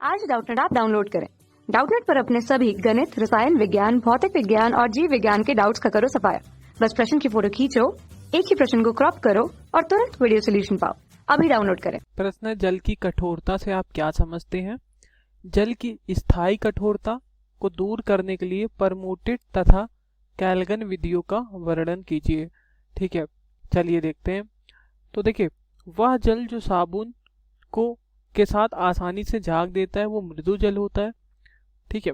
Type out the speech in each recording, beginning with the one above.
आज Doubtnut app download करें। Doubtnut पर अपने सभी गणित, रसायन विज्ञान, भौतिक विज्ञान और जीव विज्ञान के डाउट्स का करो सफाया। बस प्रश्न की फोटो खींचो, एक ही प्रश्न को क्रॉप करो और तुरंत वीडियो सोल्यूशन पाओ। अभी डाउनलोड करें। प्रश्न है, जल की कठोरता से आप क्या समझते हैं? जल की स्थायी कठोरता को दूर करने के लिए परमोटेड तथा कैल्गन विधियों का वर्णन कीजिए। ठीक है, चलिए देखते हैं। तो देखिए, वह जल जो साबुन को के साथ आसानी से झाग देता है वो मृदु जल होता है। ठीक है,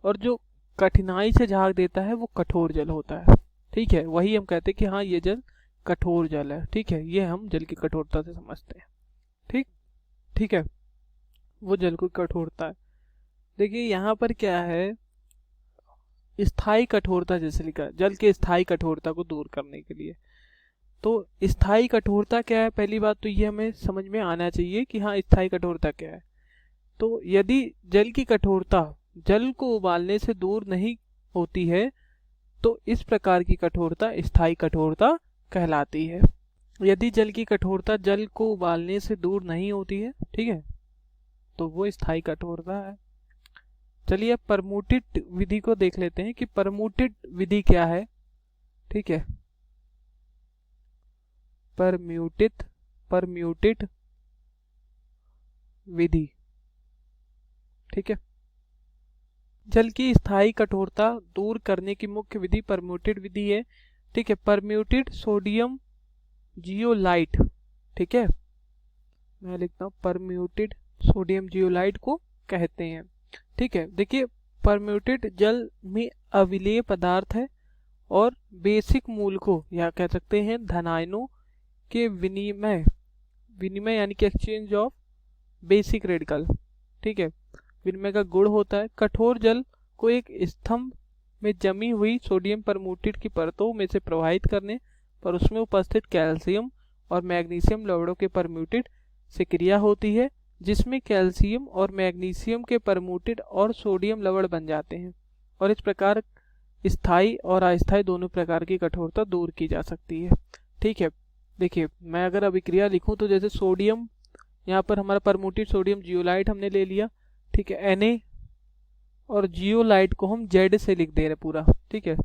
और जो कठिनाई से झाग देता है वो कठोर जल होता है। ठीक है, वही हम कहते हैं कि हाँ ये जल कठोर जल है। ठीक है, ये हम जल की कठोरता से समझते हैं। ठीक है, वो जल की कठोरता है। देखिए यहाँ पर क्या है, स्थायी कठोरता जैसे लिखा है, जल के स्थायी कठोरता को दूर करने के लिए। तो स्थायी कठोरता क्या है? पहली बात तो ये हमें समझ में आना चाहिए कि हाँ स्थायी कठोरता क्या है। तो यदि जल की कठोरता जल को उबालने से दूर नहीं होती है तो इस प्रकार की कठोरता स्थायी कठोरता कहलाती है। यदि जल की कठोरता जल को उबालने से दूर नहीं होती है, ठीक है, तो वो स्थायी कठोरता है। चलिए अब परम्यूटेड विधि को देख लेते हैं कि परम्यूटेड विधि क्या है। ठीक है, परम्यूटेड विधि। ठीक है, जल की स्थायी कठोरता दूर करने की मुख्य विधि परम्यूटेड विधि है। ठीक है, परम्यूटेड सोडियम जियोलाइट। ठीक है, मैं लिखता हूँ परम्यूटेड सोडियम जियोलाइट को कहते हैं। ठीक है, देखिए परम्यूटेड जल में अविलेय पदार्थ है और बेसिक मूल को या कह सकते हैं धनायनों के विनिमय यानी कि एक्सचेंज ऑफ बेसिक रेडिकल। ठीक है, विनिमय का गुण होता है। कठोर जल को एक स्तंभ में जमी हुई सोडियम परम्यूटेट की परतों में से प्रवाहित करने पर उसमें उपस्थित कैल्शियम और मैग्नीशियम लवणों के परम्यूटेट से क्रिया होती है, जिसमें कैल्शियम और मैग्नीशियम के परम्यूटेट और सोडियम लवण बन जाते हैं और इस प्रकार स्थायी और अस्थायी दोनों प्रकार की कठोरता दूर की जा सकती है। ठीक है, देखिए मैं अगर अभिक्रिया लिखूं तो जैसे सोडियम, यहाँ पर हमारा परम्यूटेट सोडियम जियोलाइट हमने ले लिया। ठीक है, Na और जियोलाइट को हम Z से लिख दे रहे पूरा। ठीक है,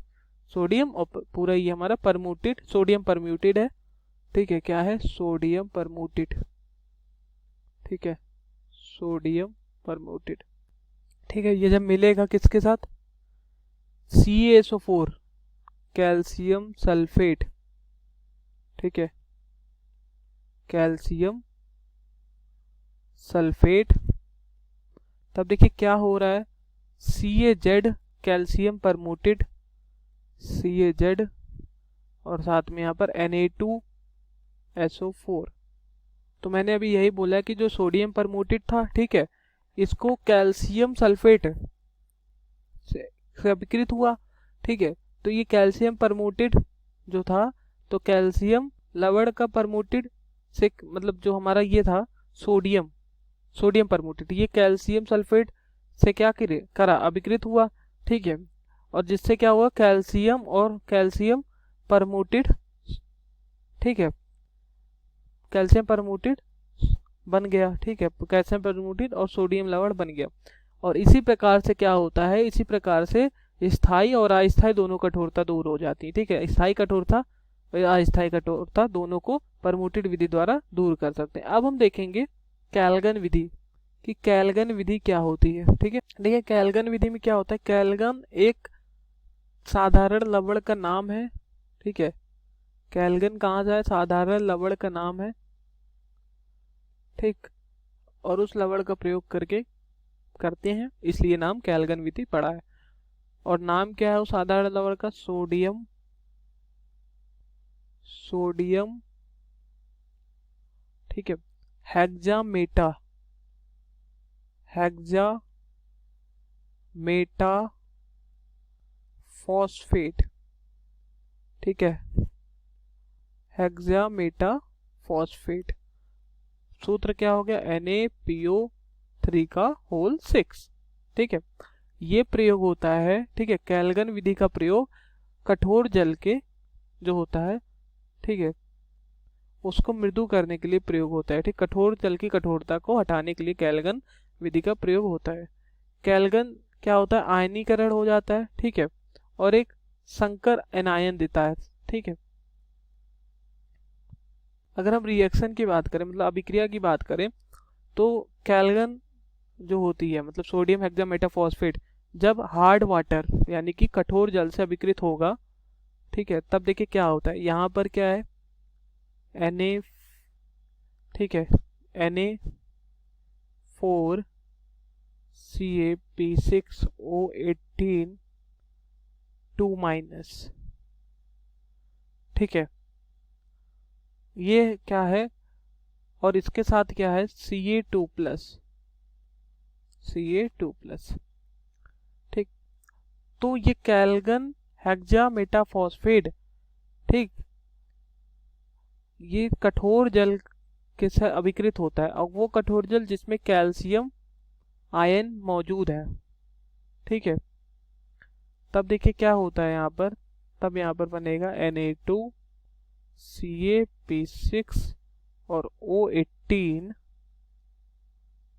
सोडियम और पूरा ये हमारा परम्यूटेट सोडियम परम्यूटेट है। ठीक है, क्या है? Sodium permute. ठीक है, सोडियम परम्यूटेट। ठीक है, ये जब मिलेगा किसके साथ? CaSO4 calcium sulphate. ठीक है, कैल्शियम सल्फेट, तब देखिए क्या हो रहा है, CaZ कैल्शियम परम्यूटेट, CaZ और साथ में यहाँ पर Na2SO4। तो मैंने अभी यही बोला कि जो सोडियम परम्यूटेट था, ठीक है, इसको कैल्शियम सल्फेट से अभिकृत हुआ। ठीक है, तो ये कैल्शियम परम्यूटेट जो था, तो कैल्शियम लवण का परम्यूटेट से मतलब जो हमारा ये था सोडियम परम्यूटेट, ये कैल्शियम सल्फेट से क्या करा? अभिकृत हुआ। ठीक है, और जिससे क्या हुआ? कैल्शियम और कैल्शियम परम्यूटेट। ठीक है, कैल्शियम परम्यूटेट बन गया। ठीक है, कैल्शियम परम्यूटेट और सोडियम लवण बन गया। और इसी प्रकार से क्या होता है, इसी प्रकार से स्थायी और अस्थायी दोनों कठोरता दूर हो जाती है। ठीक है, स्थायी कठोरता और अस्थायी कठोरता दोनों को परम्यूटेड विधि द्वारा दूर कर सकते हैं। अब हम देखेंगे कैल्गन विधि कि कैल्गन विधि क्या होती है। ठीक है, देखिए कैल्गन विधि में क्या होता है, कैल्गन एक साधारण लवण का नाम है। ठीक है, कैल्गन कहाँ जाए? साधारण लवण का नाम है। ठीक, और उस लवण का प्रयोग करके करते हैं, इसलिए नाम कैल्गन विधि पड़ा है। और नाम क्या है उस साधारण लवण का? सोडियम ठीक है, हेक्सामेटा फॉस्फेट। ठीक है, हेक्सामेटा फॉस्फेट। सूत्र क्या हो गया? NaPO3 का होल 6। ठीक है, ये प्रयोग होता है। ठीक है, कैल्गन विधि का प्रयोग कठोर जल के जो होता है, ठीक है, उसको मृदु करने के लिए प्रयोग होता है। ठीक, कठोर जल की कठोरता को हटाने के लिए कैल्गन विधि का प्रयोग होता है। कैल्गन क्या होता है, आयनीकरण हो जाता है, ठीक है, और एक संकर एनायन देता है, ठीक है। अगर हम रिएक्शन की बात करें, मतलब अभिक्रिया की बात करें, तो कैल्गन जो होती है, मतलब सोडियम हेक्सामेटाफॉस्फेट, जब हार्ड वाटर यानी कि कठोर जल से अभिकृत होगा, ठीक है, तब देखिए क्या होता है, यहाँ पर क्या है, Na, ठीक है, Na4 CaP6O18 2-, ठीक है, ये क्या है, और इसके साथ क्या है, Ca2+, ठीक। तो ये कैल्गन हेक्सामेटाफॉस्फेट, ठीक, ये कठोर जल के साथ अभिकृत होता है, और वो कठोर जल जिसमें कैल्शियम आयन मौजूद है, ठीक है। तब देखिए क्या होता है यहाँ पर, तब यहाँ पर बनेगा Na2 CaP6 और O18,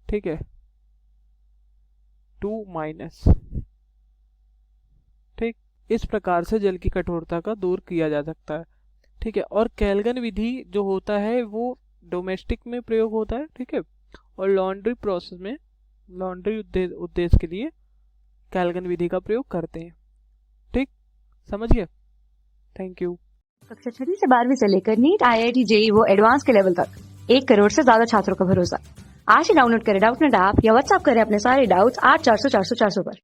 ठीक है, 2-, ठीक। इस प्रकार से जल की कठोरता का दूर किया जा सकता है, ठीक है। और कैल्गन विधि जो होता है वो डोमेस्टिक में प्रयोग होता है, ठीक है, और लॉन्ड्री प्रोसेस में, लॉन्ड्री उद्देश्य के लिए कैल्गन विधि का प्रयोग करते हैं, ठीक, समझ गए। Thank you. कक्षा 6 से 12वीं से लेकर नीट, IIT, JEE वो एडवांस के लेवल तक 1 करोड़ से ज्यादा छात्रों का भरोसा। आज ही डाउनलोड करें डाउटनेट ऐप या व्हाट्सएप करें अपने सारे डाउट्स 8400 400 400 पर।